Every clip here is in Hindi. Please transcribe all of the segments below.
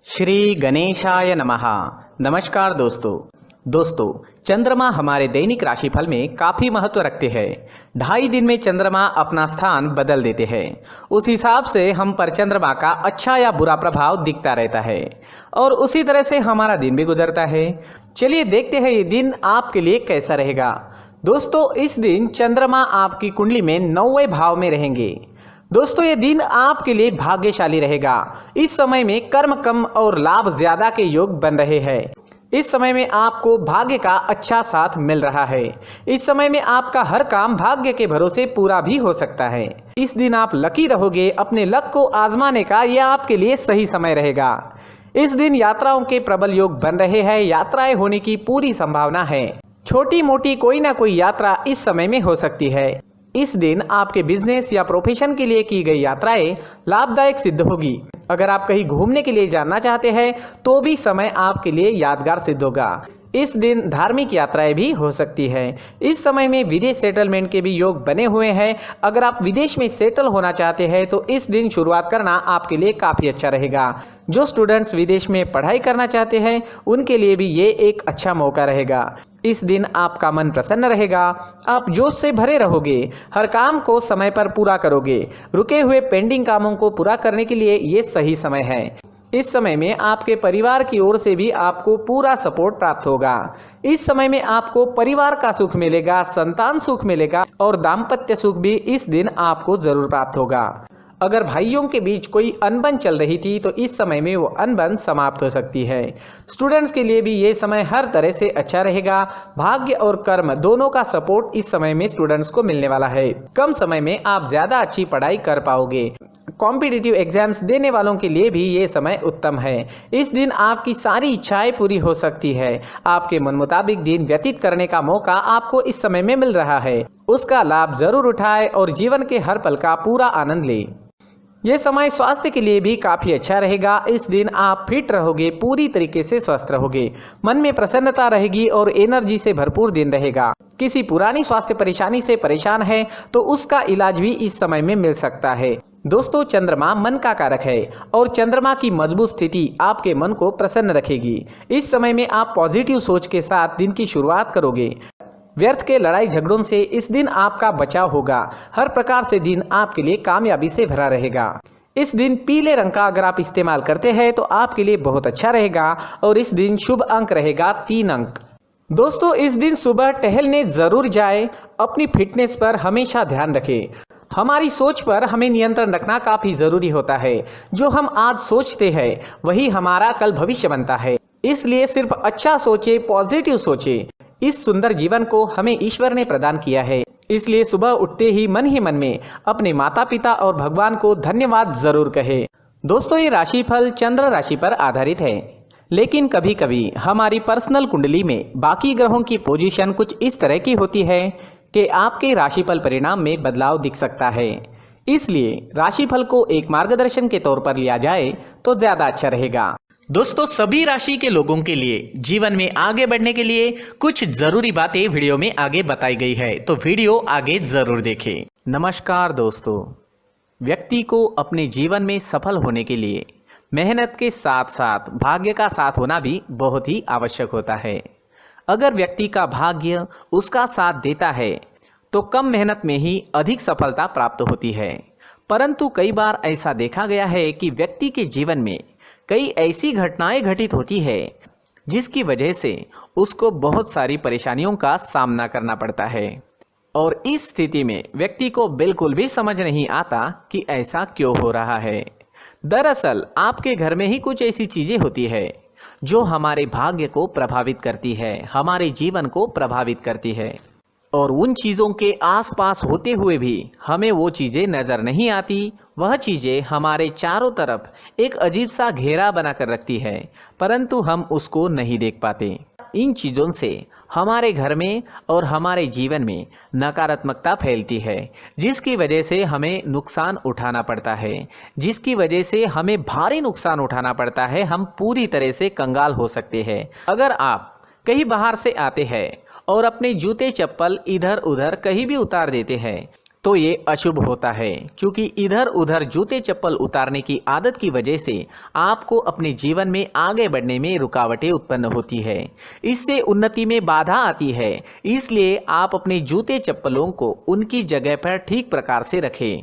श्री गणेशाय नमः। नमस्कार दोस्तों चंद्रमा हमारे दैनिक राशिफल में काफ़ी महत्व रखते हैं। 2.5 दिन में चंद्रमा अपना स्थान बदल देते हैं। उस हिसाब से हम पर चंद्रमा का अच्छा या बुरा प्रभाव दिखता रहता है और उसी तरह से हमारा दिन भी गुजरता है। चलिए देखते हैं ये दिन आपके लिए कैसा रहेगा। दोस्तों, इस दिन चंद्रमा आपकी कुंडली में 9वें भाव में रहेंगे। दोस्तों, ये दिन आपके लिए भाग्यशाली रहेगा। इस समय में कर्म कम और लाभ ज्यादा के योग बन रहे हैं। इस समय में आपको भाग्य का अच्छा साथ मिल रहा है। इस समय में आपका हर काम भाग्य के भरोसे पूरा भी हो सकता है। इस दिन आप लकी रहोगे। अपने लक को आजमाने का यह आपके लिए सही समय रहेगा। इस दिन यात्राओं के प्रबल योग बन रहे हैं। यात्राएं होने की पूरी संभावना है। छोटी मोटी कोई ना कोई यात्रा इस समय में हो सकती है। इस दिन आपके बिजनेस या प्रोफेशन के लिए की गई यात्राएं लाभदायक सिद्ध होगी। अगर आप कहीं घूमने के लिए जाना चाहते हैं तो भी समय आपके लिए यादगार सिद्ध होगा। इस दिन धार्मिक यात्राएं भी हो सकती है। इस समय में विदेश सेटलमेंट के भी योग बने हुए हैं। अगर आप विदेश में सेटल होना चाहते हैं तो इस दिन शुरुआत करना आपके लिए काफ़ी अच्छा रहेगा। जो स्टूडेंट्स विदेश में पढ़ाई करना चाहते हैं उनके लिए भी ये एक अच्छा मौका रहेगा। इस दिन आपका मन प्रसन्न रहेगा। आप जोश से भरे रहोगे। हर काम को समय पर पूरा करोगे। रुके हुए पेंडिंग कामों को पूरा करने के लिए ये सही समय है। इस समय में आपके परिवार की ओर से भी आपको पूरा सपोर्ट प्राप्त होगा। इस समय में आपको परिवार का सुख मिलेगा, संतान सुख मिलेगा और दाम्पत्य सुख भी इस दिन आपको जरूर प्राप्त होगा। अगर भाइयों के बीच कोई अनबन चल रही थी तो इस समय में वो अनबन समाप्त हो सकती है। स्टूडेंट्स के लिए भी ये समय हर तरह से अच्छा रहेगा। भाग्य और कर्म दोनों का सपोर्ट इस समय में स्टूडेंट्स को मिलने वाला है। कम समय में आप ज्यादा अच्छी पढ़ाई कर पाओगे। कॉम्पिटिटिव एग्जाम्स देने वालों के लिए भी ये समय उत्तम है। इस दिन आपकी सारी इच्छाएं पूरी हो सकती है। आपके मन मुताबिक दिन व्यतीत करने का मौका आपको इस समय में मिल रहा है। उसका लाभ जरूर उठाएं और जीवन के हर पल का पूरा आनंद लें। यह समय स्वास्थ्य के लिए भी काफी अच्छा रहेगा। इस दिन आप फिट रहोगे, पूरी तरीके से स्वस्थ रहोगे। मन में प्रसन्नता रहेगी और एनर्जी से भरपूर दिन रहेगा। किसी पुरानी स्वास्थ्य परेशानी से परेशान है तो उसका इलाज भी इस समय में मिल सकता है। दोस्तों, चंद्रमा मन का कारक है और चंद्रमा की मजबूत स्थिति आपके मन को प्रसन्न रखेगी। इस समय में आप पॉजिटिव सोच के साथ दिन की शुरुआत करोगे। व्यर्थ के लड़ाई झगड़ों से इस दिन आपका बचाव होगा। हर प्रकार से दिन आपके लिए कामयाबी से भरा रहेगा। इस दिन पीले रंग का अगर आप इस्तेमाल करते हैं तो आपके लिए बहुत अच्छा रहेगा और इस दिन शुभ अंक रहेगा 3 अंक। दोस्तों, इस दिन सुबह टहलने जरूर जाए। अपनी फिटनेस पर हमेशा ध्यान रखें। हमारी सोच पर हमें नियंत्रण रखना काफी जरूरी होता है। जो हम आज सोचते हैं वही हमारा कल भविष्य बनता है। इसलिए सिर्फ अच्छा सोचे, पॉजिटिव सोचे। इस सुंदर जीवन को हमें ईश्वर ने प्रदान किया है। इसलिए सुबह उठते ही मन में अपने माता पिता और भगवान को धन्यवाद जरूर कहे। दोस्तों, ये राशिफल चंद्र राशि पर आधारित है, लेकिन कभी कभी हमारी पर्सनल कुंडली में बाकी ग्रहों की पोजीशन कुछ इस तरह की होती है कि आपके राशिफल परिणाम में बदलाव दिख सकता है। इसलिए राशिफल को एक मार्गदर्शन के तौर पर लिया जाए तो ज्यादा अच्छा रहेगा। दोस्तों, सभी राशि के लोगों के लिए जीवन में आगे बढ़ने के लिए कुछ जरूरी बातें वीडियो में आगे बताई गई है, तो वीडियो आगे जरूर देखें। नमस्कार दोस्तों, व्यक्ति को अपने जीवन में सफल होने के लिए मेहनत के साथ साथ भाग्य का साथ होना भी बहुत ही आवश्यक होता है। अगर व्यक्ति का भाग्य उसका साथ देता है तो कम मेहनत में ही अधिक सफलता प्राप्त होती है। परंतु कई बार ऐसा देखा गया है कि व्यक्ति के जीवन में कई ऐसी घटनाएं घटित होती है जिसकी वजह से उसको बहुत सारी परेशानियों का सामना करना पड़ता है और इस स्थिति में व्यक्ति को बिल्कुल भी समझ नहीं आता कि ऐसा क्यों हो रहा है। दरअसल आपके घर में ही कुछ ऐसी चीजें होती है जो हमारे भाग्य को प्रभावित करती है, हमारे जीवन को प्रभावित करती है और उन चीज़ों के आसपास होते हुए भी हमें वो चीज़ें नज़र नहीं आती। वह चीज़ें हमारे चारों तरफ एक अजीब सा घेरा बनाकर रखती है, परंतु हम उसको नहीं देख पाते। इन चीज़ों से हमारे घर में और हमारे जीवन में नकारात्मकता फैलती है, जिसकी वजह से हमें नुकसान उठाना पड़ता है, जिसकी वजह से हमें भारी नुकसान उठाना पड़ता है। हम पूरी तरह से कंगाल हो सकते हैं। अगर आप कहीं बाहर से आते हैं और अपने जूते चप्पल इधर उधर कहीं भी उतार देते हैं तो ये अशुभ होता है, क्योंकि इधर उधर जूते चप्पल उतारने की आदत की वजह से आपको अपने जीवन में आगे बढ़ने में रुकावटें उत्पन्न होती है। इससे उन्नति में बाधा आती है। इसलिए आप अपने जूते चप्पलों को उनकी जगह पर ठीक प्रकार से रखें।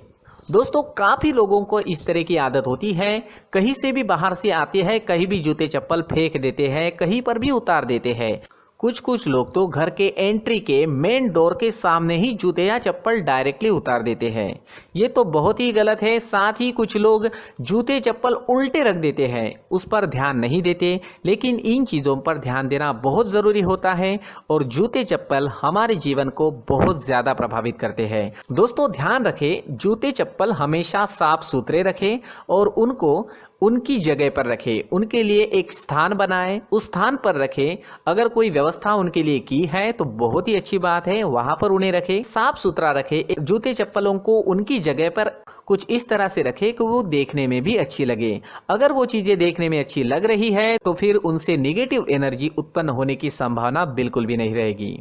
दोस्तों, काफ़ी लोगों को इस तरह की आदत होती है, कहीं से भी बाहर से आते हैं, कहीं भी जूते चप्पल फेंक देते हैं, कहीं पर भी उतार देते हैं। कुछ लोग तो घर के एंट्री के मेन डोर के सामने ही जूते या चप्पल डायरेक्टली उतार देते हैं। ये तो बहुत ही गलत है। साथ ही कुछ लोग जूते चप्पल उल्टे रख देते हैं, उस पर ध्यान नहीं देते। लेकिन इन चीज़ों पर ध्यान देना बहुत ज़रूरी होता है और जूते चप्पल हमारे जीवन को बहुत ज़्यादा प्रभावित करते हैं। दोस्तों, ध्यान रखें, जूते चप्पल हमेशा साफ सुथरे रखें और उनको उनकी जगह पर रखें। उनके लिए एक स्थान बनाएं, उस स्थान पर रखें। अगर कोई व्यवस्था उनके लिए की है तो बहुत ही अच्छी बात है, वहां पर उन्हें रखें, साफ सुथरा रखें। जूते चप्पलों को उनकी जगह पर कुछ इस तरह से रखें कि वो देखने में भी अच्छी लगे। अगर वो चीजें देखने में अच्छी लग रही है तो फिर उनसे निगेटिव एनर्जी उत्पन्न होने की संभावना बिल्कुल भी नहीं रहेगी।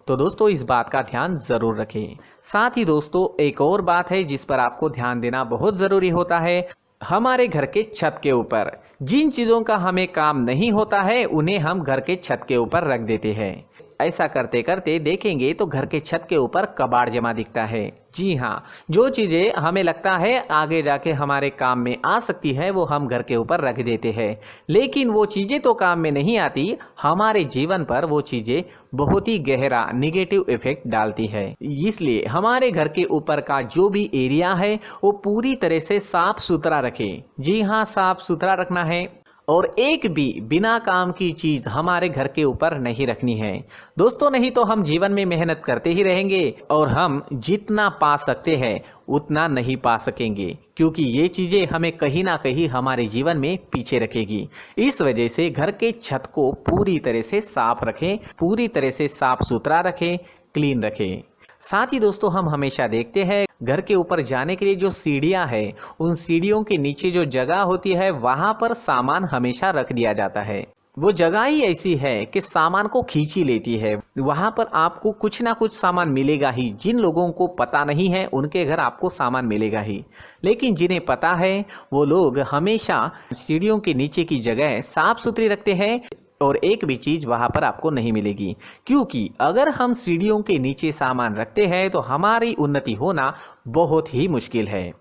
तो दोस्तों, इस बात का ध्यान जरूर रखें। साथ ही दोस्तों, एक और बात है जिस पर आपको ध्यान देना बहुत जरूरी होता है। हमारे घर के छत के ऊपर जिन चीज़ों का हमें काम नहीं होता है उन्हें हम घर के छत के ऊपर रख देते हैं। ऐसा करते करते देखेंगे तो घर के छत के ऊपर कबाड़ जमा दिखता है। जी हाँ, जो चीज़ें हमें लगता है आगे जाके हमारे काम में आ सकती है वो हम घर के ऊपर रख देते हैं, लेकिन वो चीज़ें तो काम में नहीं आती। हमारे जीवन पर वो चीज़ें बहुत ही गहरा निगेटिव इफेक्ट डालती है। इसलिए हमारे घर के ऊपर का जो भी एरिया है वो पूरी तरह से साफ सुथरा रखें। जी हाँ, साफ सुथरा रखना है और एक भी बिना काम की चीज हमारे घर के ऊपर नहीं रखनी है। दोस्तों, नहीं तो हम जीवन में मेहनत करते ही रहेंगे और हम जितना पा सकते हैं उतना नहीं पा सकेंगे, क्योंकि ये चीजें हमें कहीं ना कहीं हमारे जीवन में पीछे रखेगी। इस वजह से घर के छत को पूरी तरह से साफ रखें, पूरी तरह से साफ सुथरा रखें, क्लीन रखें। साथ ही दोस्तों, हम हमेशा देखते हैं घर के ऊपर जाने के लिए जो सीढ़ियां हैं, उन सीढ़ियों के नीचे जो जगह होती है वहां पर सामान हमेशा रख दिया जाता है। वो जगह ही ऐसी है कि सामान को खींच ही लेती है। वहां पर आपको कुछ ना कुछ सामान मिलेगा ही। जिन लोगों को पता नहीं है उनके घर आपको सामान मिलेगा ही, लेकिन जिन्हें पता है वो लोग हमेशा सीढ़ियों के नीचे की जगह साफ सुथरी रखते हैं और एक भी चीज वहां पर आपको नहीं मिलेगी। क्योंकि अगर हम सीढ़ियों के नीचे सामान रखते हैं तो हमारी उन्नति होना बहुत ही मुश्किल है।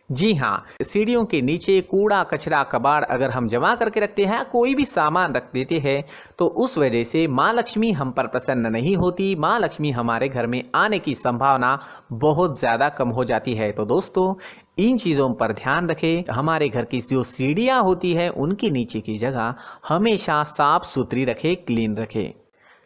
जी हाँ, सीढ़ियों के नीचे कूड़ा कचरा कबाड़ अगर हम जमा करके रखते हैं, कोई भी सामान रख देते हैं, तो उस वजह से माँ लक्ष्मी हम पर प्रसन्न नहीं होती। माँ लक्ष्मी हमारे घर में आने की संभावना बहुत ज़्यादा कम हो जाती है। तो दोस्तों, इन चीज़ों पर ध्यान रखें। हमारे घर की जो सीढ़ियाँ होती है उनकी नीचे की जगह हमेशा साफ सुथरी रखें, क्लीन रखें।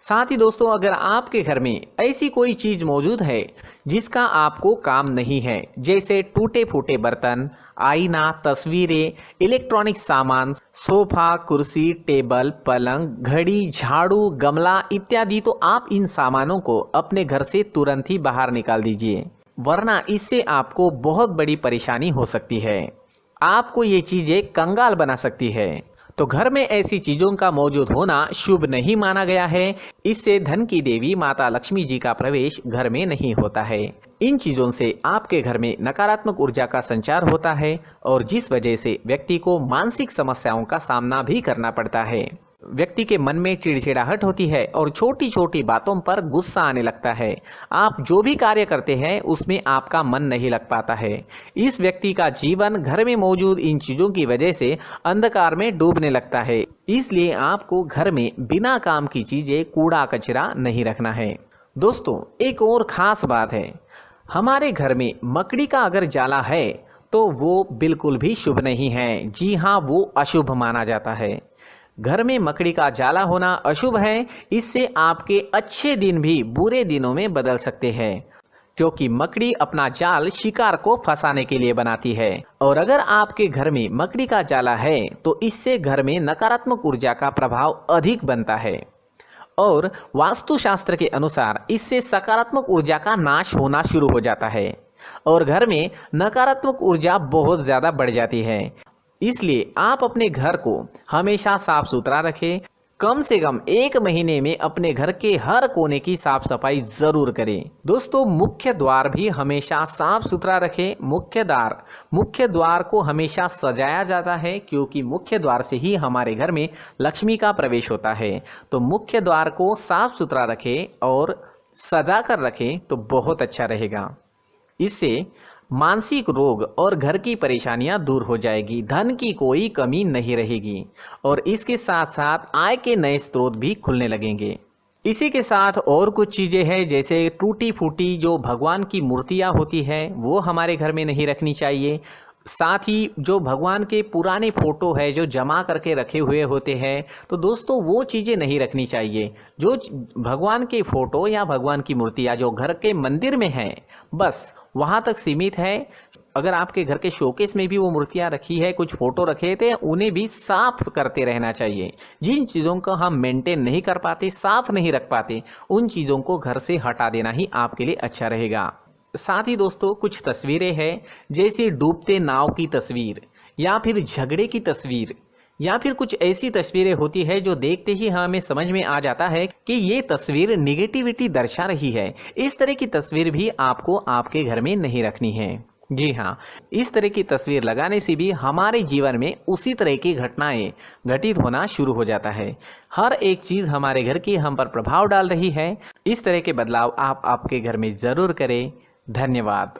साथ ही दोस्तों, अगर आपके घर में ऐसी कोई चीज मौजूद है जिसका आपको काम नहीं है, जैसे टूटे फूटे बर्तन, आईना, तस्वीरें, इलेक्ट्रॉनिक सामान, सोफा, कुर्सी, टेबल, पलंग, घड़ी, झाड़ू, गमला इत्यादि, तो आप इन सामानों को अपने घर से तुरंत ही बाहर निकाल दीजिए, वरना इससे आपको बहुत बड़ी परेशानी हो सकती है। आपको ये चीजें कंगाल बना सकती है। तो घर में ऐसी चीजों का मौजूद होना शुभ नहीं माना गया है। इससे धन की देवी माता लक्ष्मी जी का प्रवेश घर में नहीं होता है। इन चीजों से आपके घर में नकारात्मक ऊर्जा का संचार होता है और जिस वजह से व्यक्ति को मानसिक समस्याओं का सामना भी करना पड़ता है। व्यक्ति के मन में चिड़चिड़ाहट होती है और छोटी छोटी बातों पर गुस्सा आने लगता है। आप जो भी कार्य करते हैं उसमें आपका मन नहीं लग पाता है। इस व्यक्ति का जीवन घर में मौजूद इन चीज़ों की वजह से अंधकार में डूबने लगता है। इसलिए आपको घर में बिना काम की चीज़ें, कूड़ा कचरा नहीं रखना है। दोस्तों, एक और ख़ास बात है, हमारे घर में मकड़ी का अगर जाला है तो वो बिल्कुल भी शुभ नहीं है। जी हाँ, वो अशुभ माना जाता है। घर में मकड़ी का जाला होना अशुभ है। इससे आपके अच्छे दिन भी बुरे दिनों में बदल सकते हैं, क्योंकि मकड़ी अपना जाल शिकार को फंसाने के लिए बनाती है। और अगर आपके घर में मकड़ी का जाला है तो इससे घर में नकारात्मक ऊर्जा का प्रभाव अधिक बनता है और वास्तुशास्त्र के अनुसार इससे सकारात्मक ऊर्जा का नाश होना शुरू हो जाता है और घर में नकारात्मक ऊर्जा बहुत ज़्यादा बढ़ जाती है। इसलिए आप अपने घर को हमेशा साफ सुथरा रखें, कम से कम 1 महीने में अपने घर के हर कोने की साफ सफाई जरूर करें। दोस्तों, मुख्य द्वार भी हमेशा साफ सुथरा रखें। मुख्य द्वार को हमेशा सजाया जाता है, क्योंकि मुख्य द्वार से ही हमारे घर में लक्ष्मी का प्रवेश होता है। तो मुख्य द्वार को साफ सुथरा रखें और सजा कर रखें तो बहुत अच्छा रहेगा। इससे मानसिक रोग और घर की परेशानियां दूर हो जाएगी, धन की कोई कमी नहीं रहेगी और इसके साथ साथ आय के नए स्रोत भी खुलने लगेंगे। इसी के साथ और कुछ चीज़ें हैं, जैसे टूटी फूटी जो भगवान की मूर्तियां होती है वो हमारे घर में नहीं रखनी चाहिए। साथ ही जो भगवान के पुराने फोटो है जो जमा करके रखे हुए होते हैं, तो दोस्तों वो चीज़ें नहीं रखनी चाहिए। जो भगवान के फोटो या भगवान की मूर्तियाँ जो घर के मंदिर में हैं, बस वहाँ तक सीमित है। अगर आपके घर के शोकेस में भी वो मूर्तियाँ रखी है, कुछ फोटो रखे थे, उन्हें भी साफ करते रहना चाहिए। जिन चीज़ों को हम मेंटेन नहीं कर पाते, साफ नहीं रख पाते, उन चीज़ों को घर से हटा देना ही आपके लिए अच्छा रहेगा। साथ ही दोस्तों, कुछ तस्वीरें हैं, जैसे डूबते नाव की तस्वीर या फिर झगड़े की तस्वीर या फिर कुछ ऐसी तस्वीरें होती है जो देखते ही हमें समझ में आ जाता है कि ये तस्वीर निगेटिविटी दर्शा रही है। इस तरह की तस्वीर भी आपको आपके घर में नहीं रखनी है। जी हाँ, इस तरह की तस्वीर लगाने से भी हमारे जीवन में उसी तरह की घटनाएं घटित होना शुरू हो जाता है। हर एक चीज़ हमारे घर की हम पर प्रभाव डाल रही है। इस तरह के बदलाव आप आपके घर में ज़रूर करें। धन्यवाद।